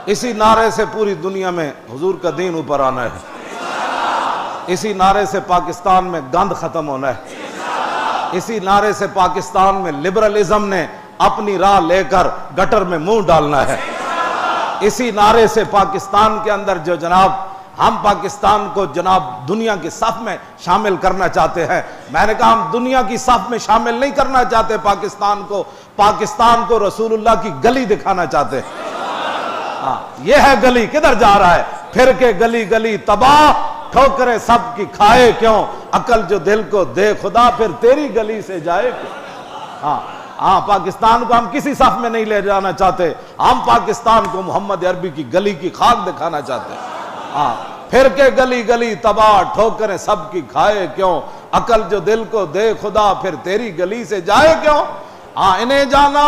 اسی نعرے سے پوری دنیا میں حضور کا دین اوپر آنا ہے، اسی نعرے سے پاکستان میں گند ختم ہونا ہے، اسی نعرے سے پاکستان میں لبرلزم نے اپنی راہ لے کر گٹر میں منہ ڈالنا ہے، اسی نعرے سے پاکستان کے اندر جو جناب ہم پاکستان کو جناب دنیا کی صف میں شامل کرنا چاہتے ہیں، میں نے کہا ہم دنیا کی صف میں شامل نہیں کرنا چاہتے پاکستان کو رسول اللہ کی گلی دکھانا چاہتے ہیں۔ یہ ہے گلی، کدھر جا رہا ہے؟ پھر کے گلی گلی تباہ، ٹھوکریں سب کی کھائے کیوں، عقل جو دل کو دے خدا پھر تیری گلی سے جائے کیوں۔ پاکستان کو ہم کسی صف میں نہیں لے جانا چاہتے، ہم پاکستان کو محمد عربی کی گلی کی خاک دکھانا چاہتے ہیں۔ پھر کے گلی گلی تباہ، ٹھوکریں سب کی کھائے کیوں، عقل جو دل کو دے خدا پھر تیری گلی سے جائے کیوں۔ انہیں جانا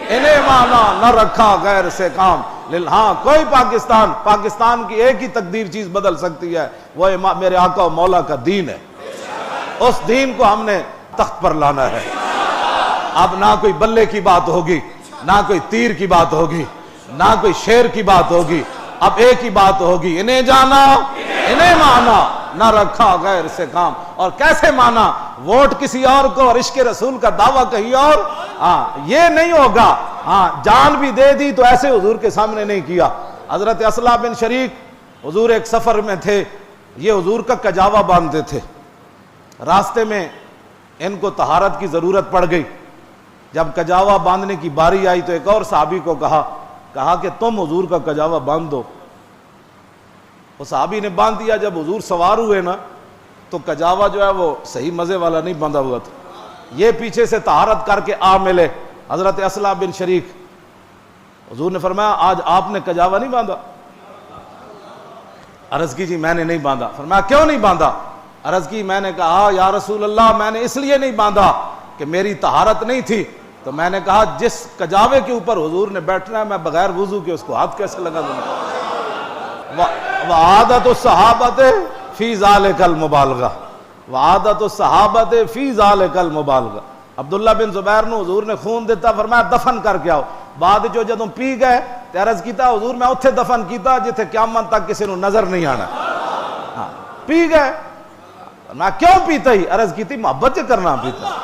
انہیں مانا، نہ رکھا غیر سے کام۔ کوئی پاکستان کی ایک ہی تقدیر چیز بدل سکتی ہے، وہ میرے آقا و مولا کا دین ہے۔ اس دین کو ہم نے تخت پر لانا ہے۔ اب نہ کوئی بلے کی بات ہوگی، نہ کوئی تیر کی بات ہوگی، نہ کوئی شیر کی بات ہوگی، اب ایک ہی بات ہوگی، انہیں جانا انہیں مانا، نہ رکھا غیر سے کام۔ اور کیسے مانا؟ ووٹ کسی اور کو اور عشق رسول کا دعویٰ کہیں اور، یہ نہیں ہوگا۔ جان بھی دے دی تو ایسے حضور کے سامنے نہیں کیا۔ حضرت اصلہ بن شریک حضور ایک سفر میں تھے، یہ حضور کا کجاوا باندھتے تھے، راستے میں ان کو طہارت کی ضرورت پڑ گئی۔ جب کجاوا باندھنے کی باری آئی تو ایک اور صحابی کو کہا کہ تم حضور کا کجاوا باندھ دو۔ وہ صحابی نے باندھ دیا۔ جب حضور سوار ہوئے نا تو کجاوا جو ہے وہ صحیح مزے والا نہیں باندھا ہوا تھا، یہ پیچھے سے طہارت کر کے ملے حضرت اصلہ بن شریک۔ حضور نے فرمایا آج آپ نے کجاوا نہیں باندھا؟ عرض کی جی میں نے نہیں باندھا۔ فرمایا کیوں نہیں باندھا؟ عرض کی میں نے کہا یا رسول اللہ میں نے اس لیے نہیں باندھا کہ میری طہارت نہیں تھی، تو میں نے کہا جس کجاوے کے اوپر حضور نے بیٹھنا ہے میں بغیر وضو کے اس کو ہاتھ کیسے لگا دوں گا؟ وعادت الصحابۃ فی ذالک المبالغہ، وعادت الصحابۃ فی ذالک المبالغہ۔ عبداللہ بن زبیر نو حضور نے خون دیتا، فرمایا دفن کر کے آؤ۔ بعد جو جدوں پی گئے تے عرض کیتا حضور میں اتھے دفن کیتا جتھے قیامت تک کسی نو نظر نہیں آنا۔ پی گئے، میں کیوں پیتا ہی؟ عرض کی تھی محبت کرنا پیتا۔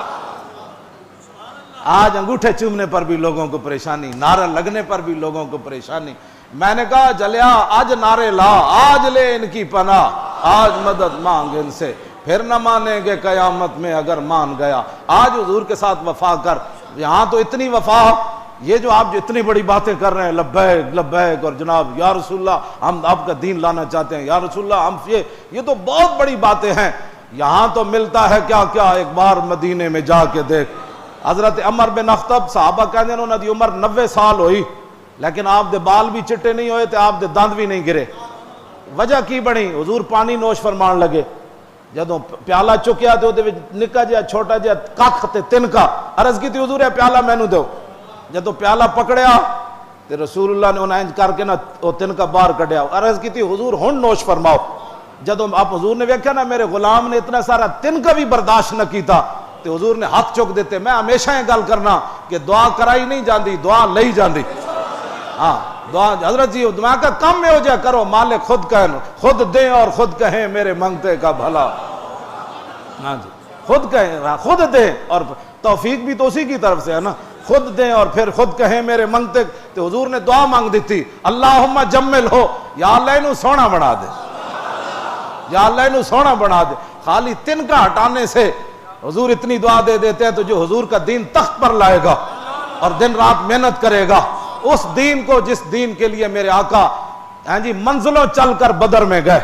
آج انگوٹھے چومنے پر بھی لوگوں کو پریشانی، نعرہ لگنے پر بھی لوگوں کو پریشانی۔ میں نے کہا جلیا آج نعرے لا، آج لے ان کی پناہ، آج مدد مانگ ان سے، پھر نہ مانیں گے قیامت میں اگر مان گیا۔ آج حضور کے ساتھ وفا کر، یہاں تو اتنی وفا، یہ جو آپ جو اتنی بڑی باتیں کر رہے ہیں لبیک لبیک، اور جناب یا رسول اللہ ہم آپ کا دین لانا چاہتے ہیں، یا رسول اللہ ہم یہ تو بہت بڑی باتیں ہیں۔ یہاں تو ملتا ہے کیا کیا، ایک بار مدینے میں جا کے دیکھ۔ حضرت عمر بن اخطب صحابہ کہتے ہیں انہوں نے عمر 90 سال ہوئی لیکن آپ دے بال بھی چٹے نہیں ہوئے تھے، آپ دے دند بھی نہیں گرے۔ وجہ کی بنی؟ حضور پانی نوش فرمان لگے، جدوں پیالہ چکیا تو نکا جہا چھوٹا جہا کھ تے تنکا، عرض کی تھی حضور ہے پیالہ مینوں دو۔ جدوں پیالہ پکڑیا تے رسول اللہ نے انہیں انج کر کے نا وہ تنکا باہر کڈیا، عرض کی تھی حضور ہن نوش فرماؤ۔ جدوں آپ حضور نے ویکھیا نا میرے غلام نے اتنا سارا تنکا بھی برداشت نہ کیتا تے حضور نے ہاتھ چک دیتے۔ میں ہمیشہ یہ گل کرنا کہ دعا کرائی نہیں جاندی، دعا لئی جاندی۔ دعا حضرت جی دعا کا کم میں ہو جائے کرو، مالک خود کہیں، خود دیں اور خود کہیں میرے منگتے کا بھلا۔ جی خود کہیں، خود دیں، اور توفیق بھی تو اسی کی طرف سے ہے نا، خود دیں اور پھر خود کہیں میرے منگتے۔ تو حضور نے دعا مانگ دیتی، اللہم جمل ہو، یا اللہ انہوں سونا بنا دے، یا اللہ انہوں سونا بنا دے۔ خالی تنکا ہٹانے سے حضور اتنی دعا دے دیتے ہیں، تو جو حضور کا دین تخت پر لائے گا اور دن رات محنت کرے گا، اس دین کو جس دین کے لیے میرے آقا منزلوں چل کر بدر میں گئے،